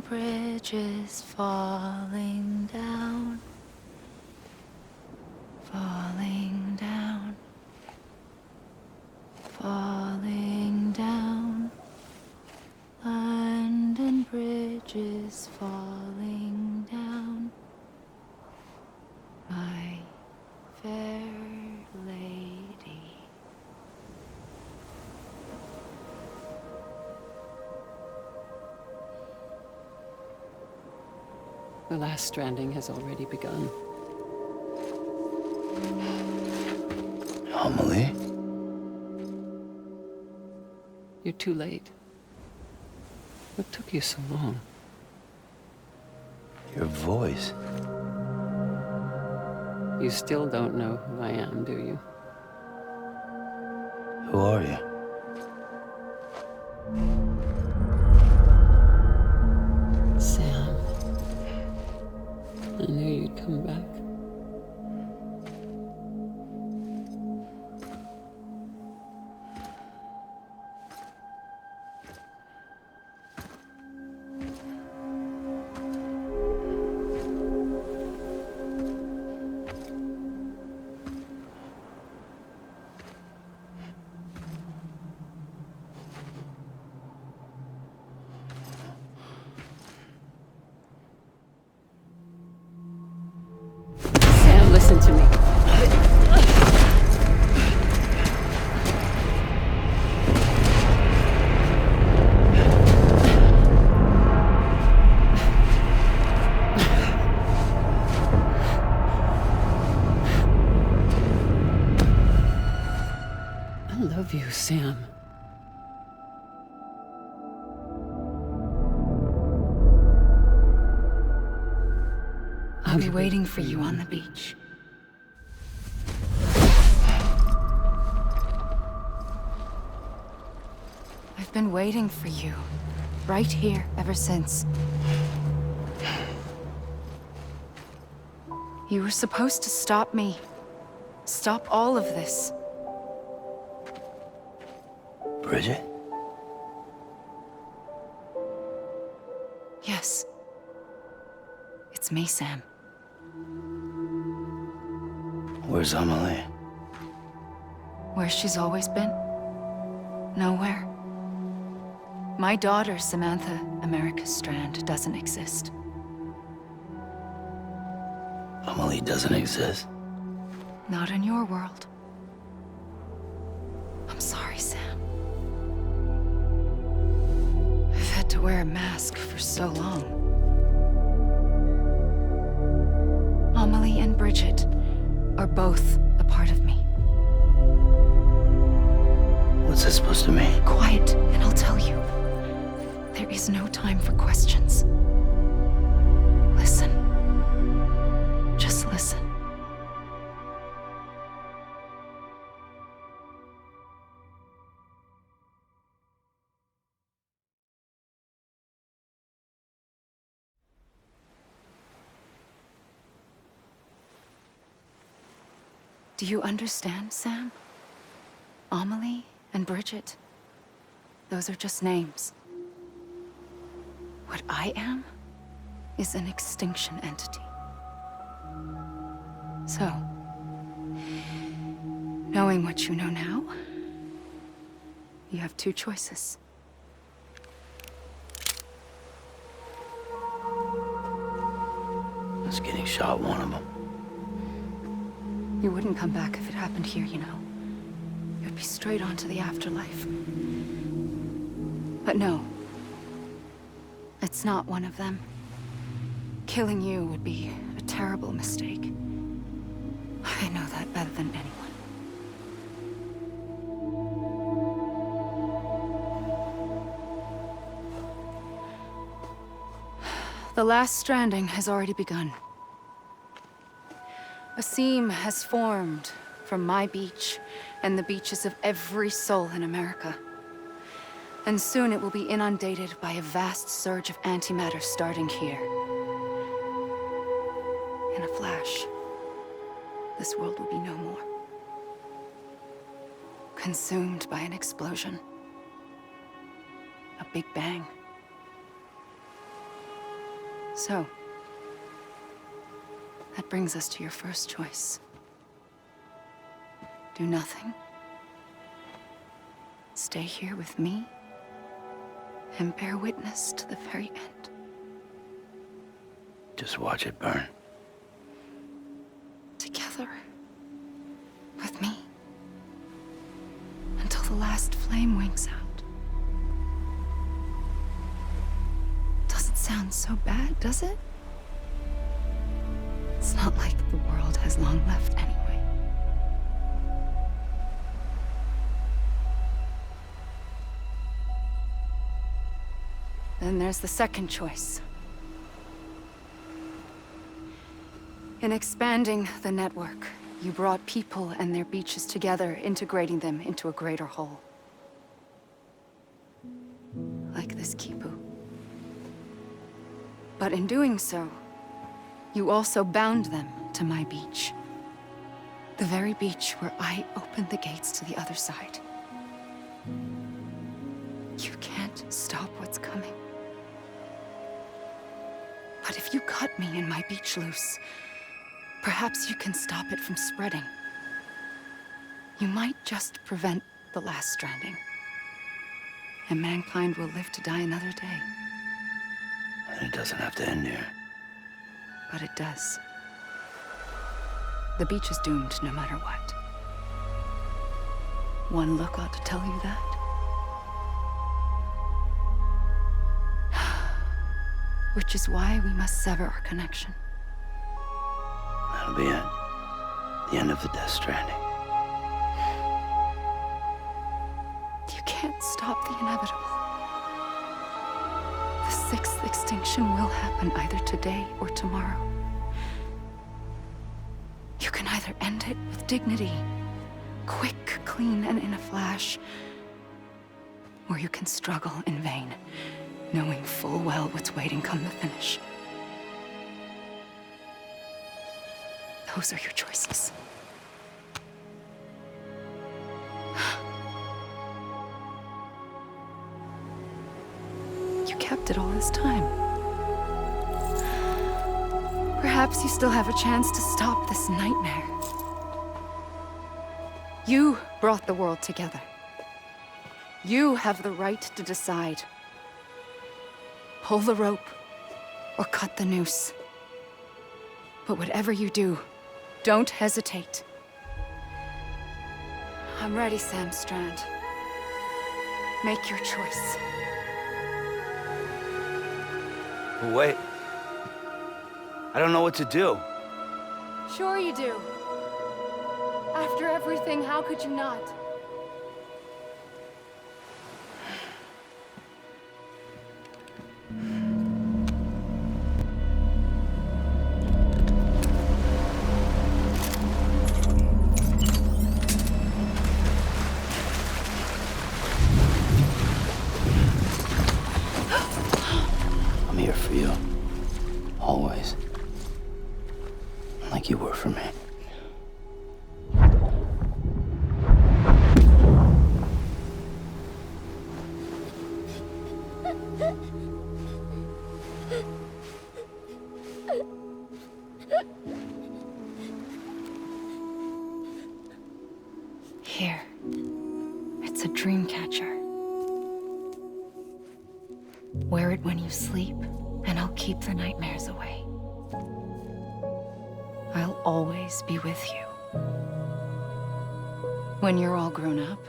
and bridges falling down, falling down, falling down. London Bridge is falling down, my fair lady. The last stranding has already begun. Amelie? You're too late. What took you so long? Your voice. You still don't know who I am, do you? Who are you? Sam. I knew you'd come back. Sam, listen to me. I love you, Sam. I'll be waiting for you on the beach. I've been waiting for you, right here, ever since. You were supposed to stop me. Stop all of this. Bridget? Yes. It's me, Sam. Where's Amelie? Where she's always been. Nowhere. My daughter, Samantha America Strand, doesn't exist. Amelie doesn't exist. Not in your world. I'm sorry, Sam. I've had to wear a mask for so long. Amelie and Bridget are both a part of me. What's that supposed to mean? Quiet, and I'll tell you. There is no time for questions. Listen. Just listen. Do you understand, Sam? Amelie and Bridget, those are just names. What I am is an extinction entity. So, knowing what you know now, you have two choices. Is getting shot one of them? You wouldn't come back if it happened here, you know. You'd be straight on to the afterlife. But no. It's not one of them. Killing you would be a terrible mistake. I know that better than anyone. The last stranding has already begun. A seam has formed from my beach and the beaches of every soul in America. And soon it will be inundated by a vast surge of antimatter starting here. In a flash, this world will be no more. Consumed by an explosion. A big bang. So, that brings us to your first choice. Do nothing. Stay here with me and bear witness to the very end. Just watch it burn. Together. With me. Until the last flame winks out. Doesn't sound so bad, does it? It's not like the world has long left anyway. Then there's the second choice. In expanding the network, you brought people and their beaches together, integrating them into a greater whole. Like this Kipu. But in doing so, you also bound them to my beach. The very beach where I opened the gates to the other side. You can't stop what's coming. But if you cut me and my beach loose, perhaps you can stop it from spreading. You might just prevent the last stranding. And mankind will live to die another day. And it doesn't have to end here. But it does. The beach is doomed no matter what. One look ought to tell you that. Which is why we must sever our connection. That'll be it. The end of the Death Stranding. You can't stop the inevitable. The sixth extinction will happen either today or tomorrow. You can either end it with dignity, quick, clean, and in a flash, or you can struggle in vain, knowing full well what's waiting come the finish. Those are your choices. You kept it all this time. Perhaps you still have a chance to stop this nightmare. You brought the world together. You have the right to decide. Pull the rope or cut the noose. But whatever you do, don't hesitate. I'm ready, Sam Strand. Make your choice. Wait. I don't know what to do. Sure you do. After everything, how could you not? I'm here for you. Always. Like you were for me. Here. It's a dream catcher. Wear it when you sleep, and I'll keep the nightmares away. I'll always be with you. When you're all grown up,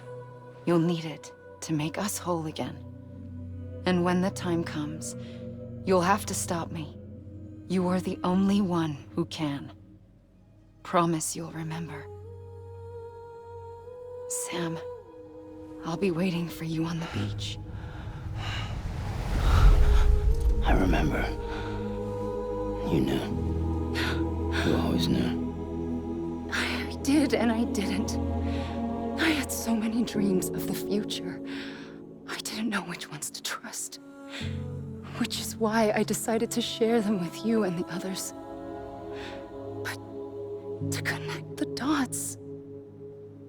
you'll need it to make us whole again. And when the time comes, you'll have to stop me. You are the only one who can. Promise you'll remember. Sam, I'll be waiting for you on the beach. I remember. You knew. You always knew. I did and I didn't. I had so many dreams of the future. I didn't know which ones to trust. Which is why I decided to share them with you and the others. But to connect the dots,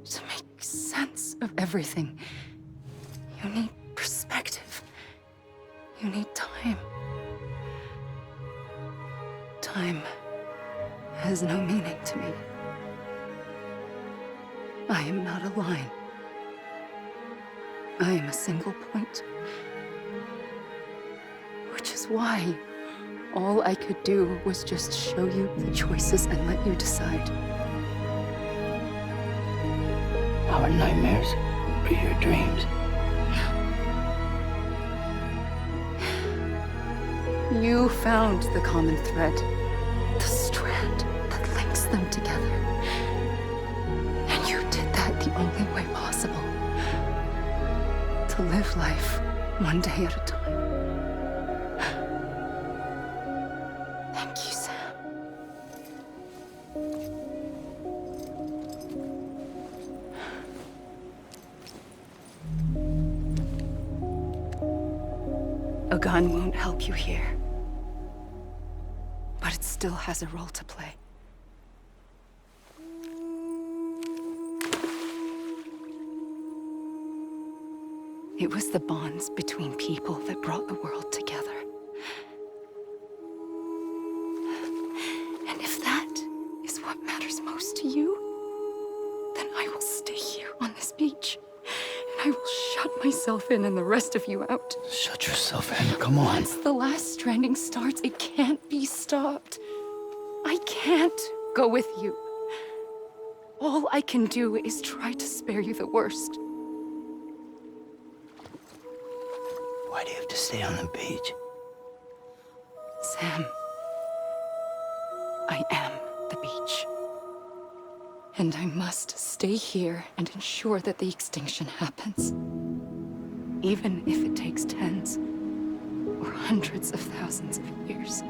to make sense of everything, you need perspective. You need time. has no meaning to me. I am not a line. I am a single point. Which is why all I could do was just show you the choices and let you decide. Our nightmares are your dreams. You found the common thread, the strand that links them together. And you did that the only way possible. To live life one day at a time. Thank you, Sam. A gun won't help you here. But it still has a role to play. It was the bonds between people that brought the world together. And if that is what matters most to you, then I will stay here on this beach. And I will shut myself in and the rest of you out. Shut yourself in, come on. Once the last stranding starts, it can't be stopped. I can't go with you. All I can do is try to spare you the worst. Why do you have to stay on the beach? Sam, I am the beach. And I must stay here and ensure that the extinction happens. Even if it takes tens or hundreds of thousands of years.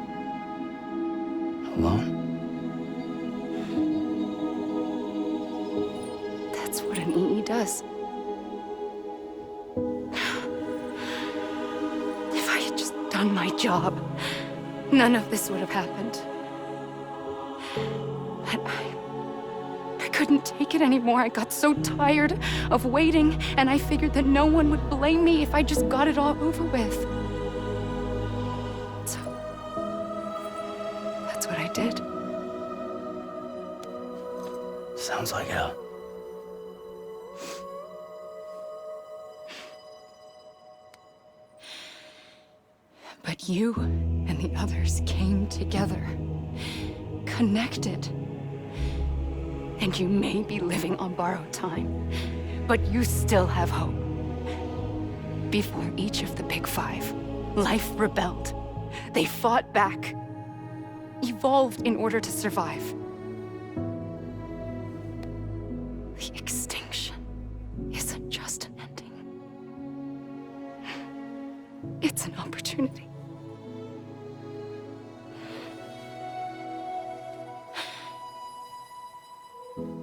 Alone? That's what an EE does. If I had just done my job, none of this would have happened. But I couldn't take it anymore. I got so tired of waiting, and I figured that no one would blame me if I just got it all over with. So, that's what I did. Sounds like hell. But you and the others came together, connected. And you may be living on borrowed time, but you still have hope. Before each of the Big Five, life rebelled. They fought back, evolved in order to survive. The extinction isn't just an ending. It's an opportunity.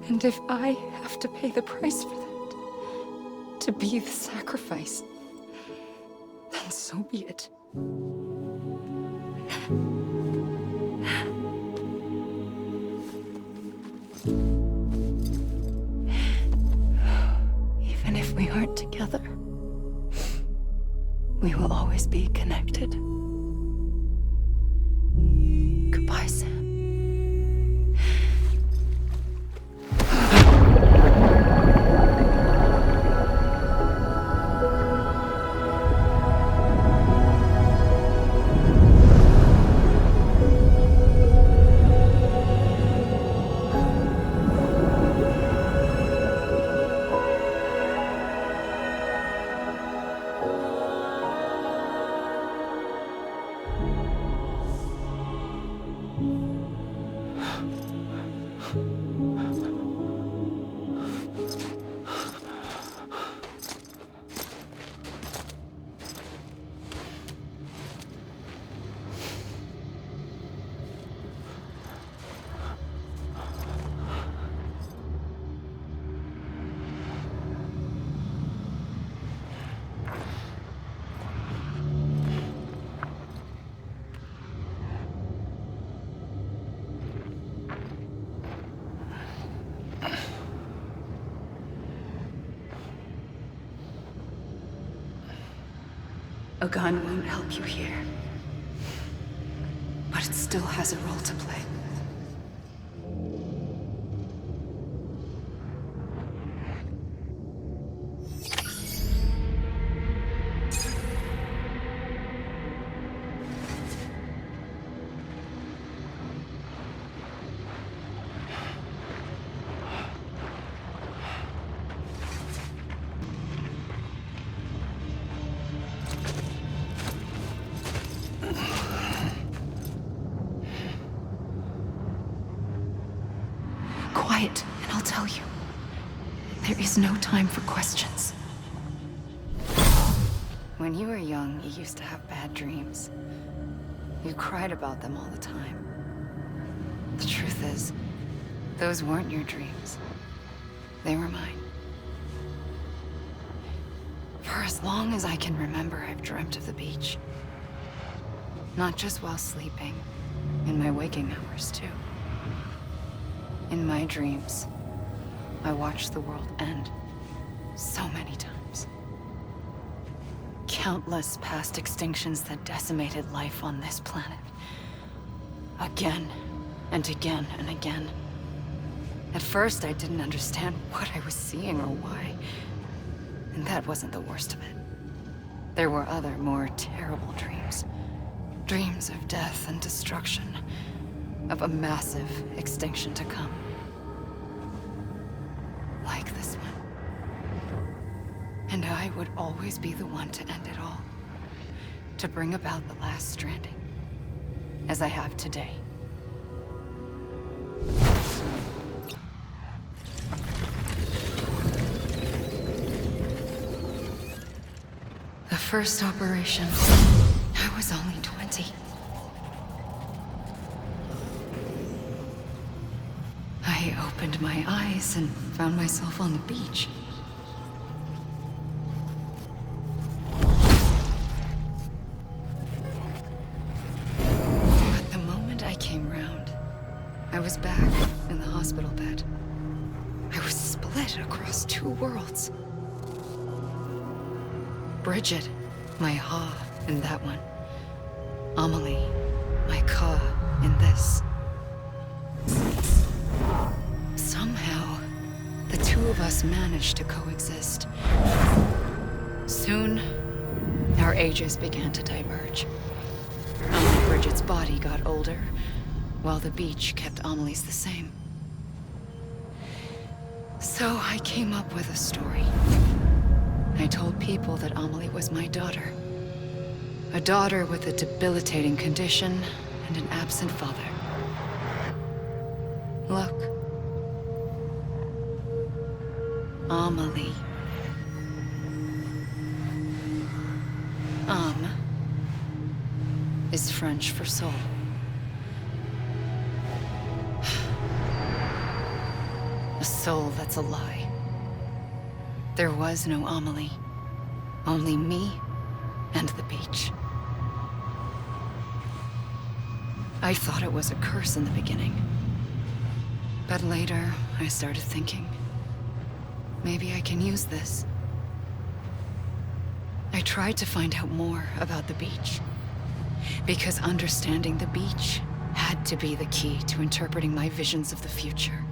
And if I have to pay the price for that, to be the sacrifice, then so be it. Even if we aren't together, we will always be connected. Goodbye, Sam. A gun won't help you here. But it still has a role to play. quiet, and I'll tell you. There is no time for questions. When you were young, you used to have bad dreams. You cried about them all the time. The truth is, those weren't your dreams. They were mine. For as long as I can remember, I've dreamt of the beach. Not just while sleeping, in my waking hours too. In my dreams, I watched the world end so many times. Countless past extinctions that decimated life on this planet. Again and again and again. At first, I didn't understand what I was seeing or why. And that wasn't the worst of it. There were other, more terrible dreams. Dreams of death and destruction. Of a massive extinction to come. Like this one. And I would always be the one to end it all. To bring about the last stranding. As I have today. The first operation, I was only 20. I opened my eyes and found myself on the beach. But the moment I came round, I was back in the hospital bed. I was split across two worlds. Bridget, my Ha in that one. Amelie, my Ka in this. Somehow, the two of us managed to coexist. Soon, our ages began to diverge. Only Bridget's body got older, while the beach kept Amelie's the same. So I came up with a story. I told people that Amelie was my daughter. A daughter with a debilitating condition and an absent father. Look. Amelie. Is French for soul. A soul that's a lie. There was no Amelie. Only me and the beach. I thought it was a curse in the beginning. But later, I started thinking, maybe I can use this. I tried to find out more about the beach. Because understanding the beach had to be the key to interpreting my visions of the future.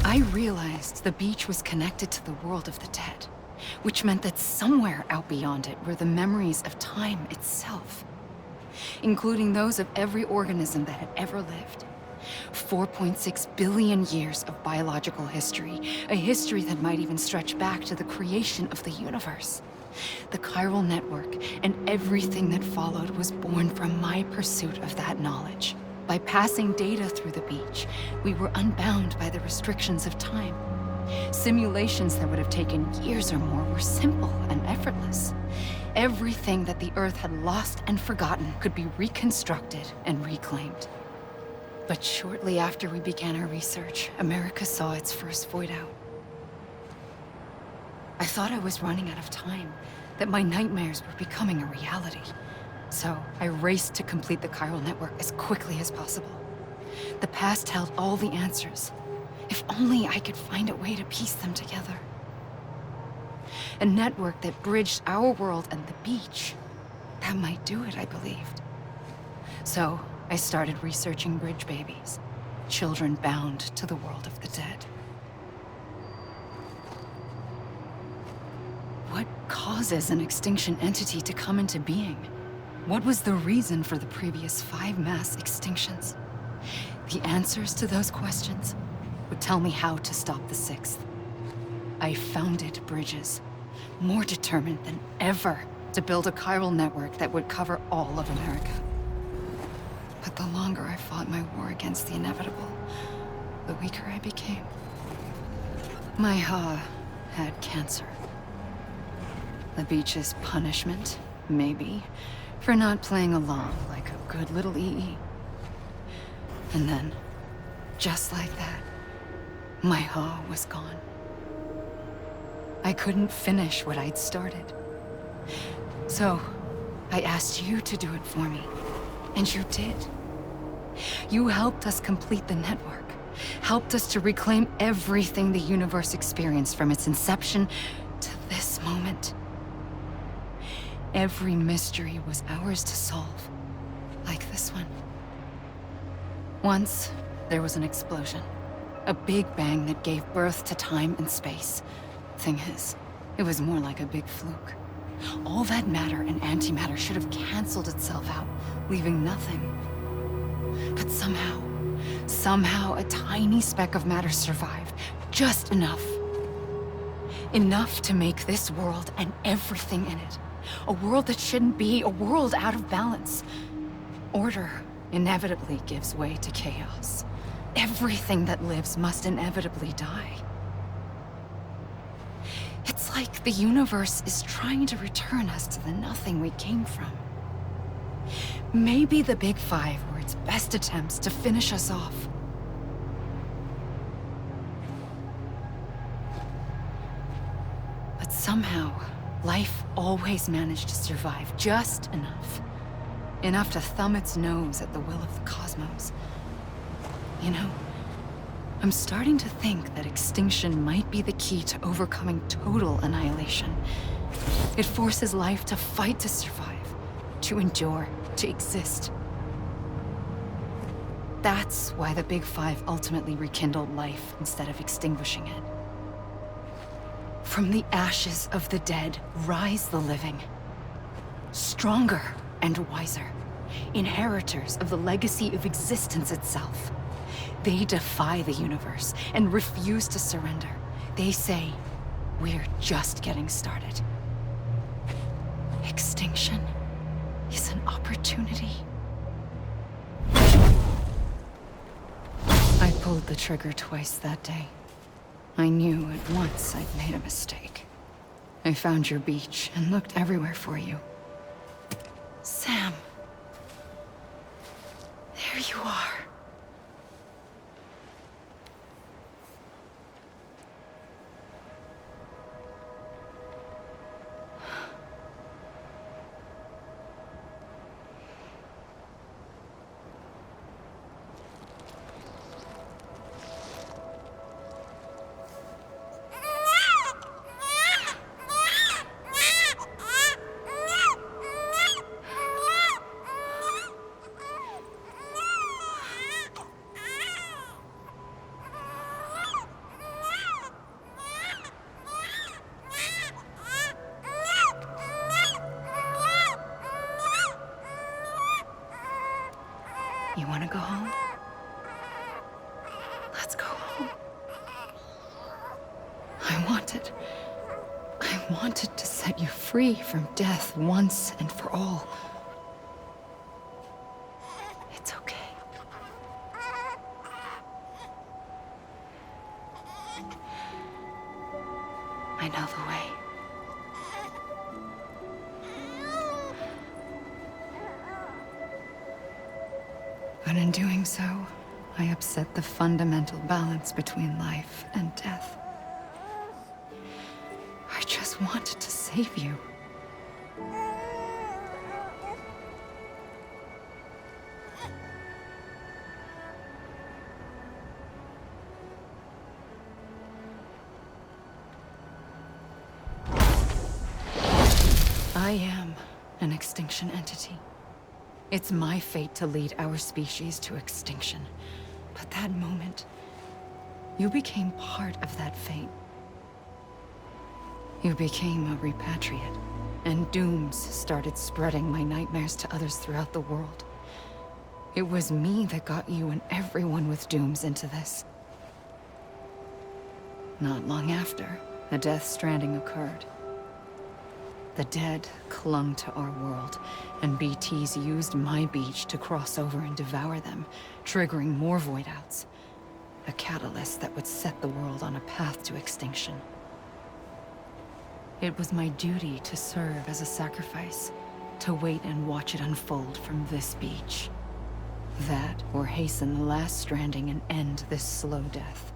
I realized the beach was connected to the world of the dead, which meant that somewhere out beyond it were the memories of time itself, including those of every organism that had ever lived. 4.6 billion years of biological history, a history that might even stretch back to the creation of the universe. The chiral network and everything that followed was born from my pursuit of that knowledge. By passing data through the beach, we were unbound by the restrictions of time. Simulations that would have taken years or more were simple and effortless. Everything that the Earth had lost and forgotten could be reconstructed and reclaimed. But shortly after we began our research, America saw its first void out. I thought I was running out of time, that my nightmares were becoming a reality. So I raced to complete the chiral network as quickly as possible. The past held all the answers. If only I could find a way to piece them together. A network that bridged our world and the beach. That might do it, I believed. So I started researching bridge babies, children bound to the world of the dead. What causes an extinction entity to come into being? What was the reason for the previous 5 mass extinctions? The answers to those questions would tell me how to stop the 6th. I founded bridges, more determined than ever to build a chiral network that would cover all of America. But the longer I fought my war against the inevitable, the weaker I became. My Ha had cancer. The beach's punishment, maybe, for not playing along like a good little EE. And then, just like that, my Ha was gone. I couldn't finish what I'd started. So, I asked you to do it for me, and you did. You helped us complete the network, helped us to reclaim everything the universe experienced from its inception to this moment. Every mystery was ours to solve, like this one. Once, there was an explosion. A big bang that gave birth to time and space. Thing is, it was more like a big fluke. All that matter and antimatter should have canceled itself out, leaving nothing. But somehow a tiny speck of matter survived. Just enough. Enough to make this world and everything in it. A world that shouldn't be, a world out of balance. Order inevitably gives way to chaos. Everything that lives must inevitably die. It's like the universe is trying to return us to the nothing we came from. Maybe the Big Five were its best attempts to finish us off. But somehow, life always managed to survive just enough. Enough to thumb its nose at the will of the cosmos. You know, I'm starting to think that extinction might be the key to overcoming total annihilation. It forces life to fight to survive, to endure, to exist. That's why the Big Five ultimately rekindled life instead of extinguishing it. From the ashes of the dead rise the living. Stronger and wiser. Inheritors of the legacy of existence itself. They defy the universe and refuse to surrender. They say, we're just getting started. Extinction is an opportunity. I pulled the trigger twice that day. I knew at once I'd made a mistake. I found your beach and looked everywhere for you. Sam. There you are. You want to go home? Let's go home. I wanted to set you free from death once and for all. It's okay. I know the way. But in doing so, I upset the fundamental balance between life and death. I just wanted to save you. I am an extinction entity. It's my fate to lead our species to extinction. But that moment, you became part of that fate. You became a repatriate, and dooms started spreading my nightmares to others throughout the world. It was me that got you and everyone with dooms into this. Not long after, a death stranding occurred. The dead clung to our world, and BTs used my beach to cross over and devour them, triggering more void outs. a catalyst that would set the world on a path to extinction. It was my duty to serve as a sacrifice, to wait and watch it unfold from this beach. That, or hasten the last stranding and end this slow death.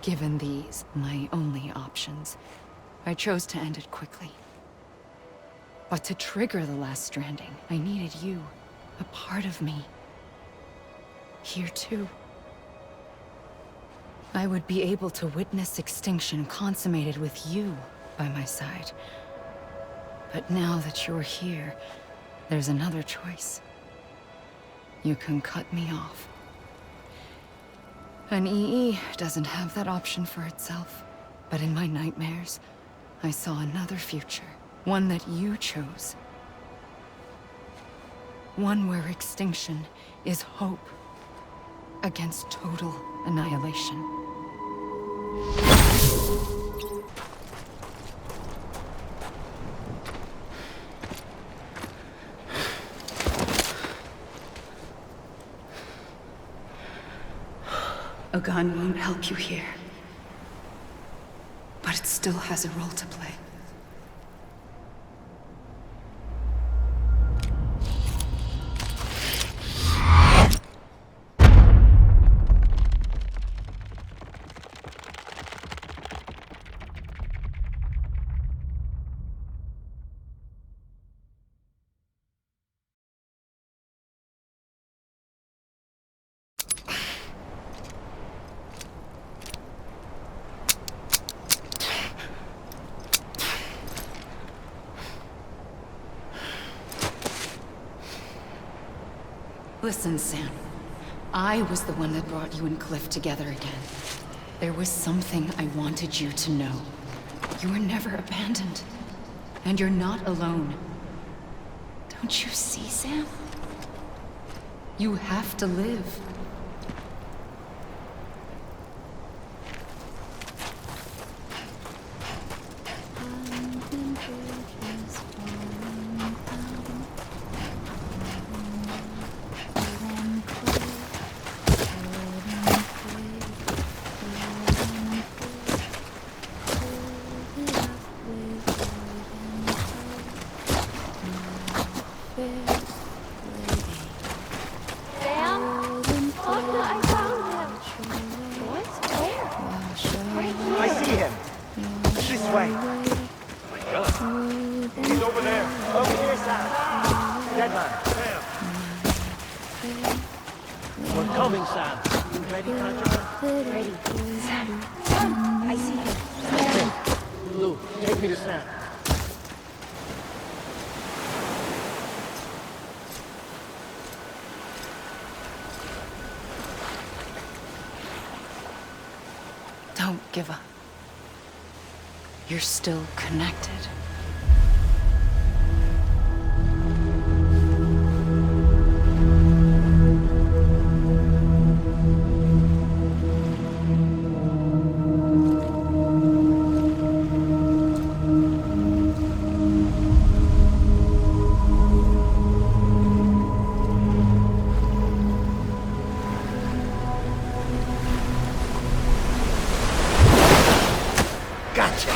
Given these, my only options, I chose to end it quickly. But to trigger the last stranding, I needed you, a part of me. Here too. I would be able to witness extinction consummated with you by my side. But now that you're here, there's another choice. You can cut me off. An EE doesn't have that option for itself. But in my nightmares, I saw another future. One that you chose. One where extinction is hope against total annihilation. A gun won't help you here. But it still has a role to play. Listen, Sam. I was the one that brought you and Cliff together again. There was something I wanted you to know. You were never abandoned. And you're not alone. Don't you see, Sam? You have to live. I see him. This way. He's over there. Over here, Sam. Dead man. Sam. We're coming, Sam. You ready, Contra? Ready. Sam, I see him. Hey, Lou, take me to Sam. Don't give up. You're still connected. Gotcha.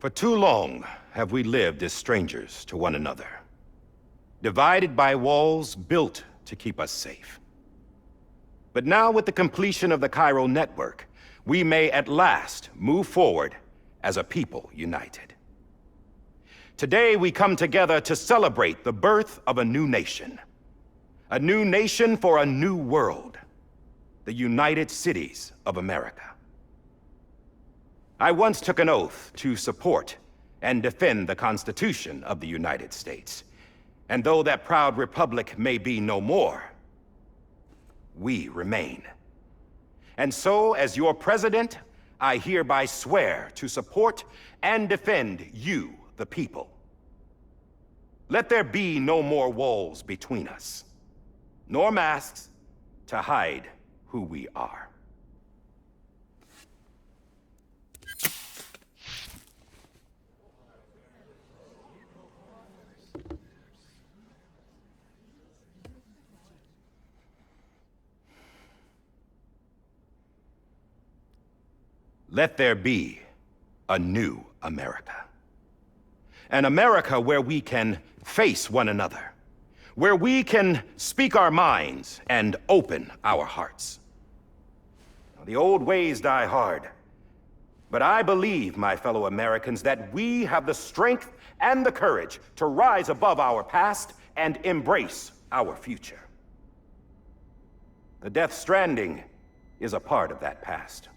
For too long have we lived as strangers to one another, divided by walls built to keep us safe. But now, with the completion of the Cairo network, we may at last move forward as a people united. Today, we come together to celebrate the birth of a new nation. A new nation for a new world. The United Cities of America. I once took an oath to support and defend the Constitution of the United States. And though that proud republic may be no more, we remain. And so, as your president, I hereby swear to support and defend you, the people. Let there be no more walls between us, nor masks to hide who we are. Let there be a new America. An America where we can face one another, where we can speak our minds and open our hearts. The old ways die hard, but I believe, my fellow Americans, that we have the strength and the courage to rise above our past and embrace our future. The Death Stranding is a part of that past.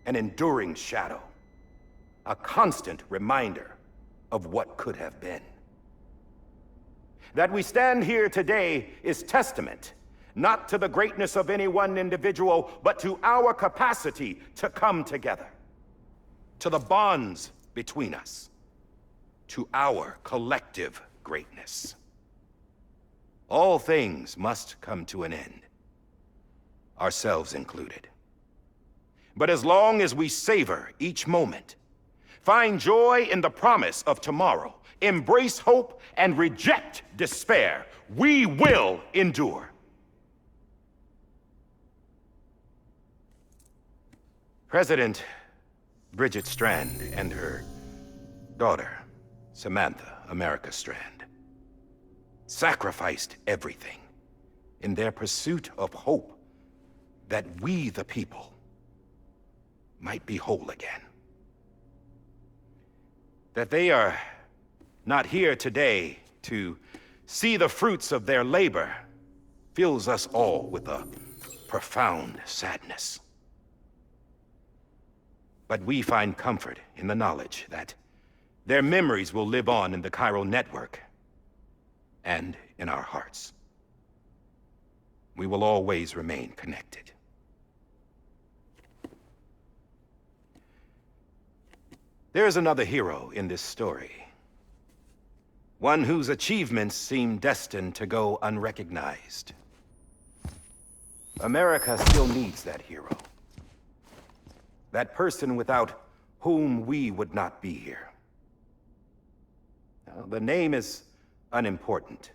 An enduring shadow, a constant reminder of what could have been. That we stand here today is testament, not to the greatness of any one individual, but to our capacity to come together, to the bonds between us, to our collective greatness. All things must come to an end, ourselves included. But as long as we savor each moment, find joy in the promise of tomorrow, embrace hope, and reject despair, we will endure. President Bridget Strand and her daughter, Samantha America Strand, sacrificed everything in their pursuit of hope that we, the people, might be whole again. That they are not here today to see the fruits of their labor fills us all with a profound sadness. But we find comfort in the knowledge that their memories will live on in the Cairo network and in our hearts. We will always remain connected. There is another hero in this story. One whose achievements seem destined to go unrecognized. America still needs that hero. That person without whom we would not be here. Now, the name is unimportant,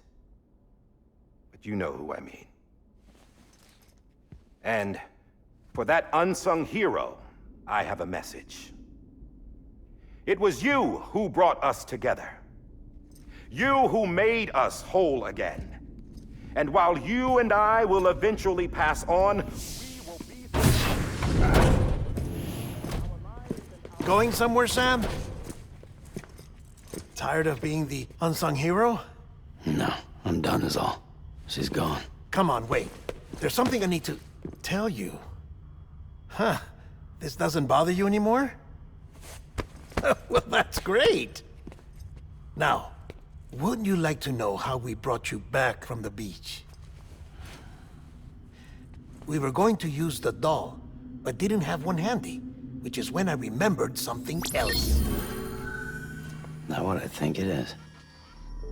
but you know who I mean. And for that unsung hero, I have a message. It was you who brought us together. You who made us whole again. And while you and I will eventually pass on, we will be... Going somewhere, Sam? Tired of being the unsung hero? No, I'm done is all. She's gone. Come on, wait. There's something I need to tell you. Huh. This doesn't bother you anymore? Well, that's great. Now, wouldn't you like to know how we brought you back from the beach? We were going to use the doll, but didn't have one handy, which is when I remembered something else. Not what I think it is.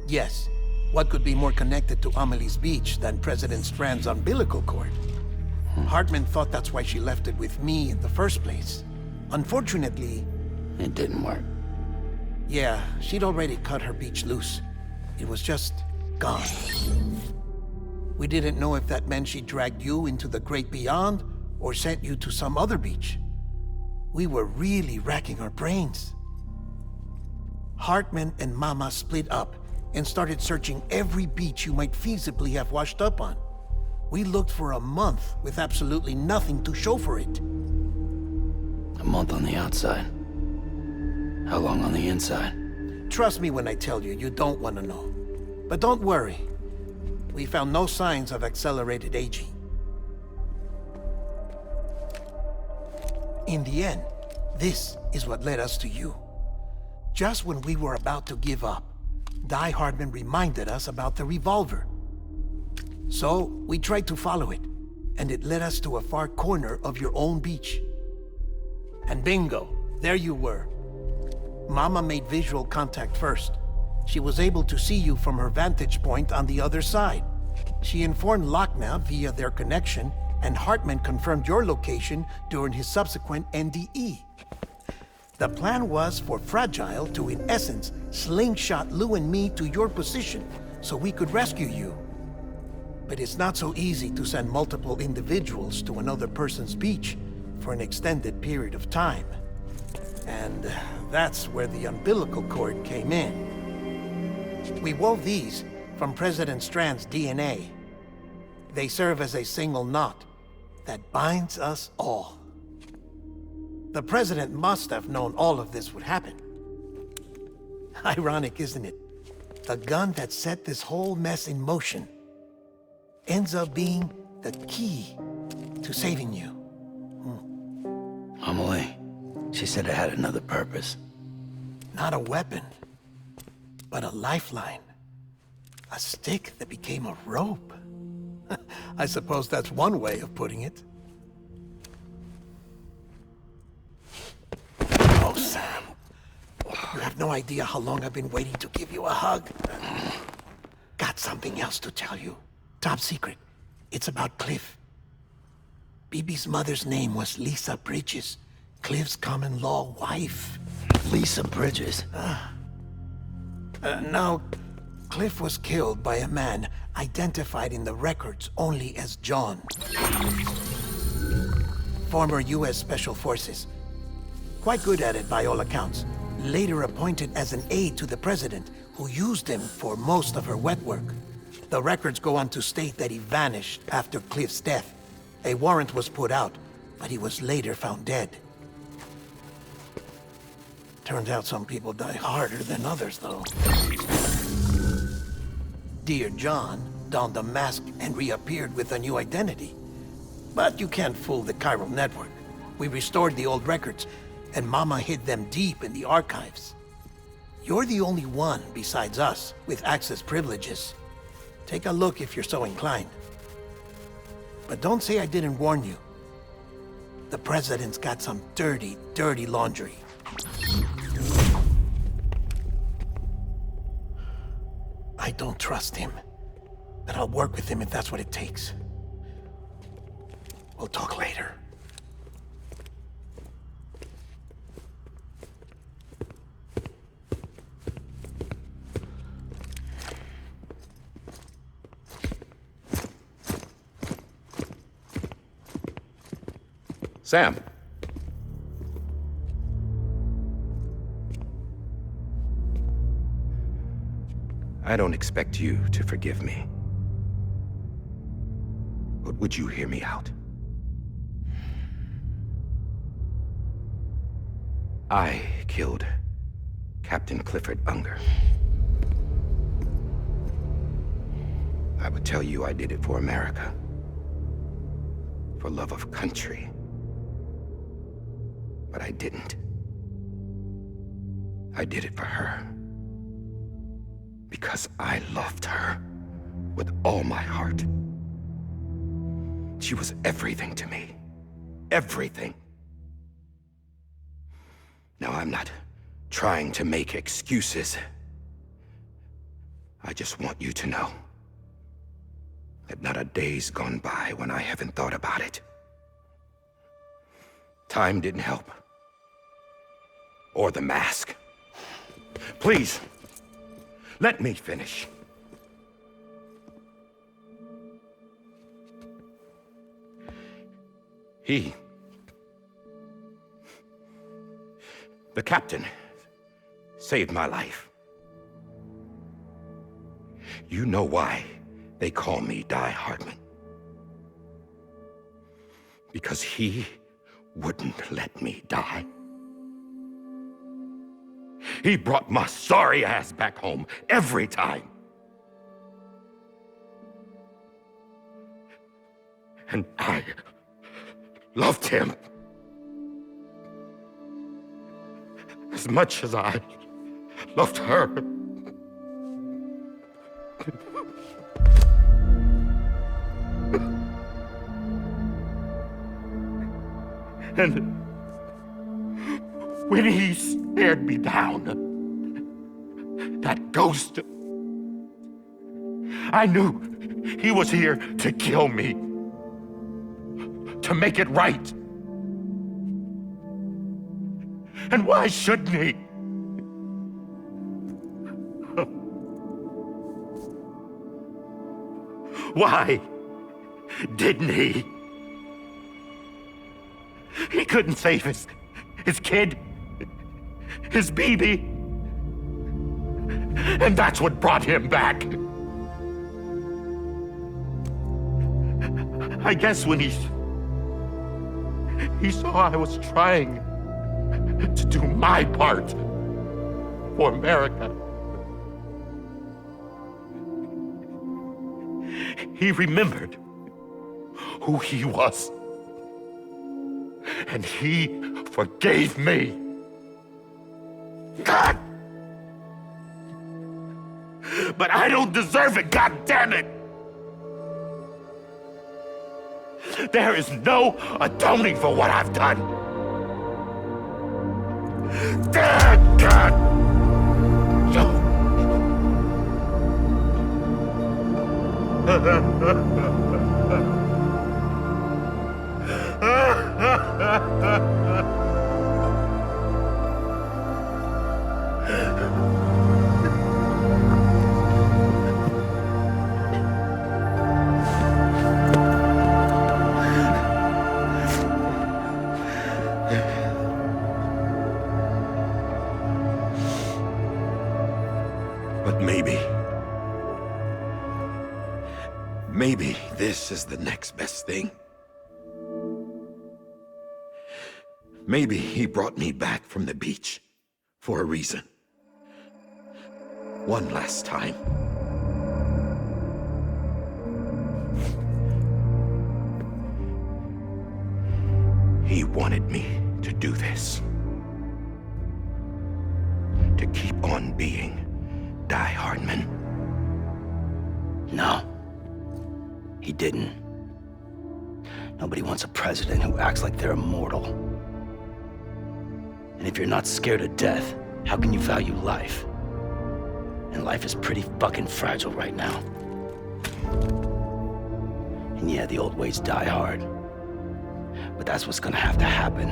Yes. What could be more connected to Amelie's beach than President Strand's umbilical cord? Hartman thought that's why she left it with me in the first place. Unfortunately... It didn't work. Yeah, she'd already cut her beach loose. It was just gone. We didn't know if that meant she dragged you into the great beyond or sent you to some other beach. We were really racking our brains. Hartman and Mama split up and started searching every beach you might feasibly have washed up on. We looked for a month with absolutely nothing to show for it. A month on the outside. How long on the inside? Trust me when I tell you, you don't want to know. But don't worry. We found no signs of accelerated aging. In the end, this is what led us to you. Just when we were about to give up, Die Hardman reminded us about the revolver. So, we tried to follow it, and it led us to a far corner of your own beach. And bingo, there you were. Mama made visual contact first. She was able to see you from her vantage point on the other side. She informed Lochna via their connection, and Hartman confirmed your location during his subsequent NDE. The plan was for Fragile to, in essence, slingshot Lou and me to your position so we could rescue you. But it's not so easy to send multiple individuals to another person's beach for an extended period of time. And that's where the umbilical cord came in. We wove these from President Strand's DNA. They serve as a single knot that binds us all. The President must have known all of this would happen. Ironic, isn't it? The gun that set this whole mess in motion ends up being the key to saving you. Amelie, she said it had another purpose. Not a weapon, but a lifeline. A stick that became a rope. I suppose that's one way of putting it. Oh, Sam. You have no idea how long I've been waiting to give you a hug. Got something else to tell you. Top secret. It's about Cliff. Bibi's mother's name was Lisa Bridges, Cliff's common-law wife. Lisa Bridges? No, Cliff was killed by a man identified in the records only as John. Former U.S. Special Forces. Quite good at it by all accounts. Later appointed as an aide to the president, who used him for most of her wet work. The records go on to state that he vanished after Cliff's death. A warrant was put out, but he was later found dead. Turns out some people die harder than others, though. Dear John donned a mask and reappeared with a new identity. But you can't fool the chiral network. We restored the old records, and Mama hid them deep in the archives. You're the only one, besides us, with access privileges. Take a look if you're so inclined. But don't say I didn't warn you. The President's got some dirty, dirty laundry. I don't trust him, but I'll work with him if that's what it takes. We'll talk later. Sam. I don't expect you to forgive me. But would you hear me out? I killed Captain Clifford Unger. I would tell you I did it for America. For love of country. But I didn't. I did it for her. Because I loved her with all my heart. She was everything to me. Everything. Now, I'm not trying to make excuses. I just want you to know that not a day's gone by when I haven't thought about it. Time didn't help. Or the mask. Please, let me finish. The captain saved my life. You know why they call me Die Hardman. Because he wouldn't let me die. He brought my sorry ass back home every time. And I loved him as much as I loved her. And when he stared me down, that ghost, I knew he was here to kill me, to make it right. And why shouldn't he? Why didn't he? He couldn't save his kid, his baby. And that's what brought him back. I guess when he saw I was trying to do my part for America, he remembered who he was. And he forgave me. God! But I don't deserve it, God damn it! There is no atoning for what I've done. God! But maybe this is the next best thing. Maybe he brought me back from the beach for a reason. One last time. He wanted me to do this. To keep on being Die Hardman. No. He didn't. Nobody wants a president who acts like they're immortal. And if you're not scared of death, how can you value life? And life is pretty fucking fragile right now. And yeah, the old ways die hard. But that's what's gonna have to happen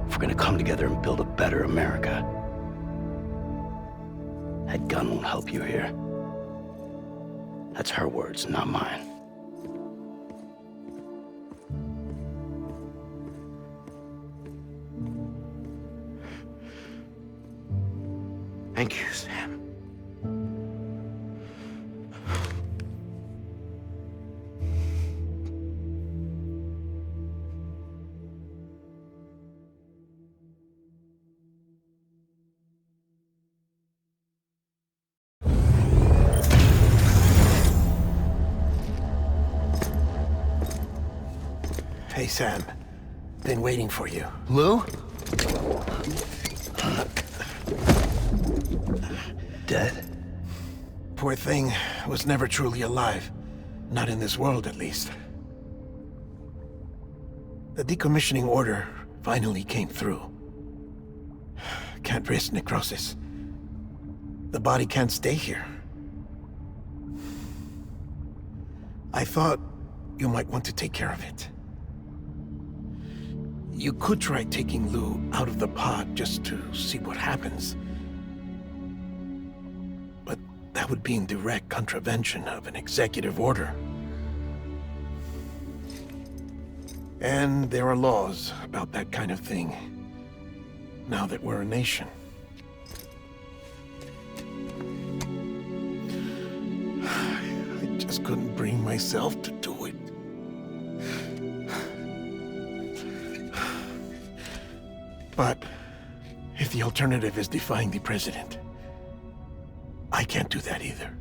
if we're gonna come together and build a better America. That gun won't help you here. That's her words, not mine. Thank you, Sam. Hey, Sam. Been waiting for you. Lou? Dead? Poor thing was never truly alive. Not in this world, at least. The decommissioning order finally came through. Can't risk necrosis. The body can't stay here. I thought you might want to take care of it. You could try taking Lou out of the pod just to see what happens. But that would be in direct contravention of an executive order. And there are laws about that kind of thing, now that we're a nation. just couldn't bring myself to do it. But if the alternative is defying the president, I can't do that either.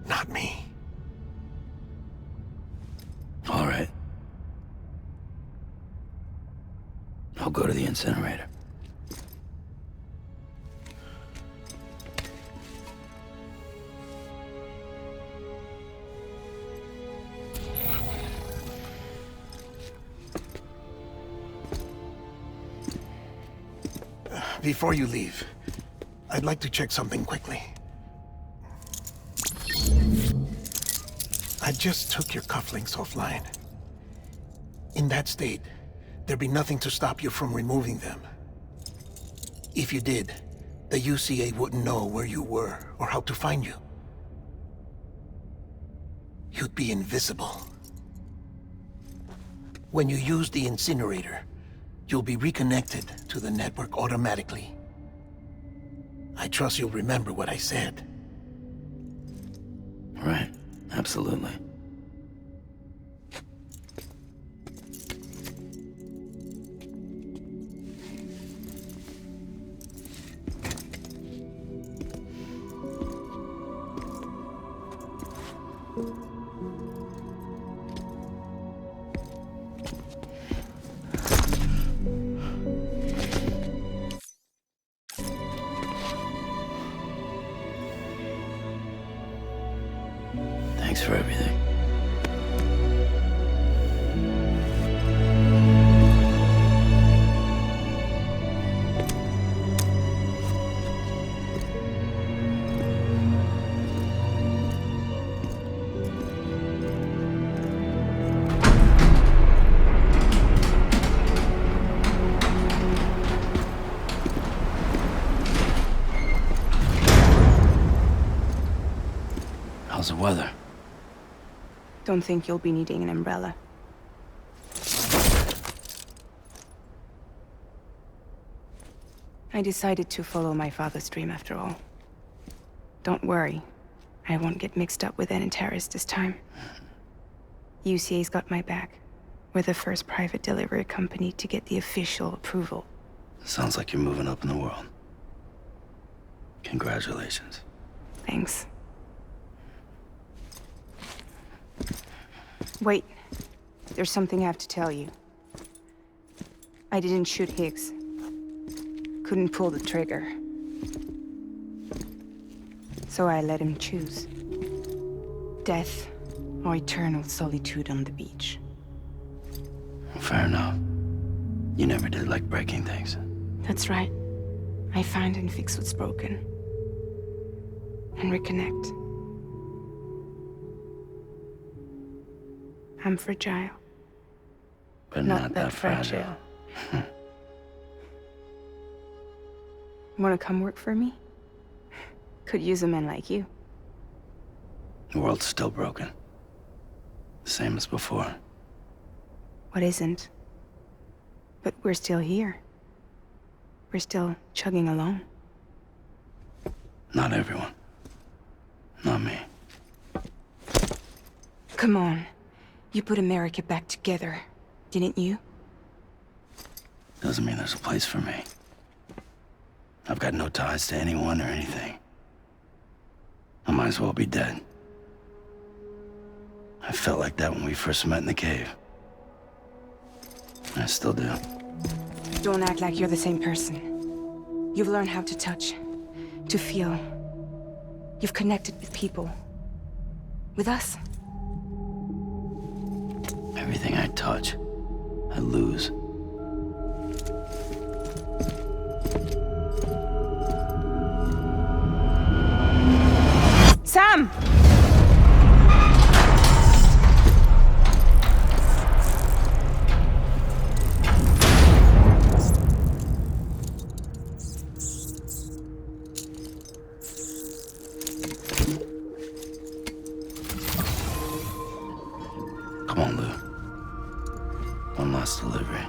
Not me. All right. I'll go to the incinerator. Before you leave, I'd like to check something quickly. I just took your cufflinks offline. In that state, there'd be nothing to stop you from removing them. If you did, the UCA wouldn't know where you were or how to find you. You'd be invisible. When you use the incinerator, you'll be reconnected to the network automatically. I trust you'll remember what I said. Right. Absolutely. Thanks for everything. How's the weather? Don't think you'll be needing an umbrella. I decided to follow my father's dream after all. Don't worry. I won't get mixed up with any terrorists this time. UCA's got my back. We're the first private delivery company to get the official approval. Sounds like you're moving up in the world. Congratulations. Thanks. Wait. There's something I have to tell you. I didn't shoot Higgs. Couldn't pull the trigger. So I let him choose. Death or eternal solitude on the beach. Fair enough. You never did like breaking things. That's right. I find and fix what's broken. And reconnect. I'm fragile. But not that fragile. Wanna come work for me? Could use a man like you. The world's still broken. The same as before. What isn't? But we're still here. We're still chugging along. Not everyone. Not me. Come on. You put America back together, didn't you? Doesn't mean there's a place for me. I've got no ties to anyone or anything. I might as well be dead. I felt like that when we first met in the cave. I still do. Don't act like you're the same person. You've learned how to touch, to feel. You've connected with people. With us. Everything I touch, I lose. Sam! Come on, Lou. One last delivery.